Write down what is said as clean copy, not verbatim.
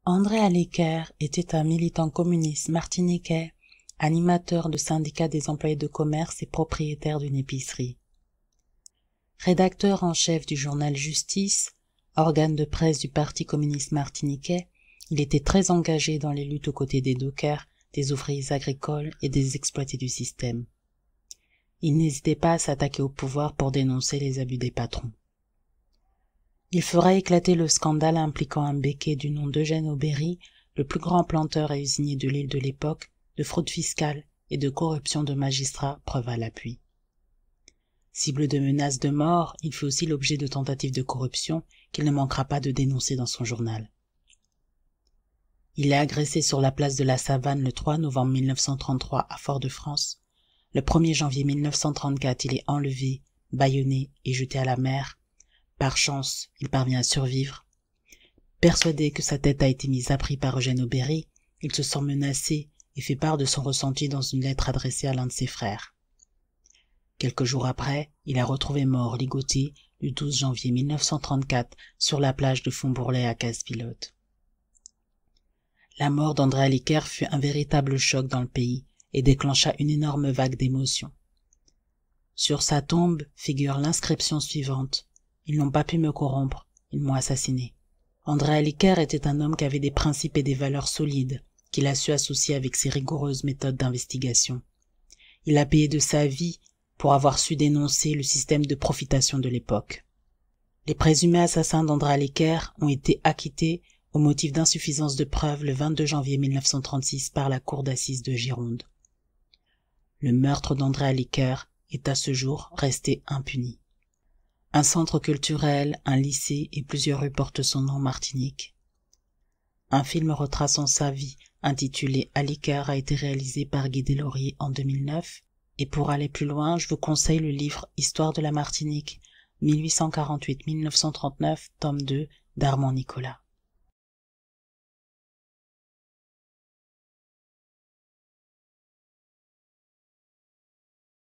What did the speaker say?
André Aliker était un militant communiste martiniquais, animateur de syndicat des employés de commerce et propriétaire d'une épicerie. Rédacteur en chef du journal Justice, organe de presse du Parti communiste martiniquais, il était très engagé dans les luttes aux côtés des dockers, des ouvriers agricoles et des exploités du système. Il n'hésitait pas à s'attaquer au pouvoir pour dénoncer les abus des patrons. Il fera éclater le scandale impliquant un béquet du nom d'Eugène Aubéry, le plus grand planteur et usinier de l'île de l'époque, de fraude fiscale et de corruption de magistrats, preuve à l'appui. Cible de menaces de mort, il fut aussi l'objet de tentatives de corruption qu'il ne manquera pas de dénoncer dans son journal. Il est agressé sur la place de la Savane le 3 novembre 1933 à Fort-de-France. Le 1er janvier 1934, il est enlevé, bâillonné et jeté à la mer. Par chance, il parvient à survivre. Persuadé que sa tête a été mise à prix par Eugène Aubéry, il se sent menacé et fait part de son ressenti dans une lettre adressée à l'un de ses frères. Quelques jours après, il est retrouvé mort ligoté le 12 janvier 1934 sur la plage de Font-Bourlet à Casse-Pilote. La mort d'André Aliker fut un véritable choc dans le pays et déclencha une énorme vague d'émotions. Sur sa tombe figure l'inscription suivante. Ils n'ont pas pu me corrompre, ils m'ont assassiné. André Aliker était un homme qui avait des principes et des valeurs solides, qu'il a su associer avec ses rigoureuses méthodes d'investigation. Il a payé de sa vie pour avoir su dénoncer le système de profitation de l'époque. Les présumés assassins d'André Aliker ont été acquittés au motif d'insuffisance de preuves le 22 janvier 1936 par la cour d'assises de Gironde. Le meurtre d'André Aliker est à ce jour resté impuni. Un centre culturel, un lycée et plusieurs rues portent son nom en Martinique. Un film retraçant sa vie, intitulé Aliker, a été réalisé par Guy Deslauriers en 2009. Et pour aller plus loin, je vous conseille le livre Histoire de la Martinique, 1848-1939, tome 2, d'Armand Nicolas.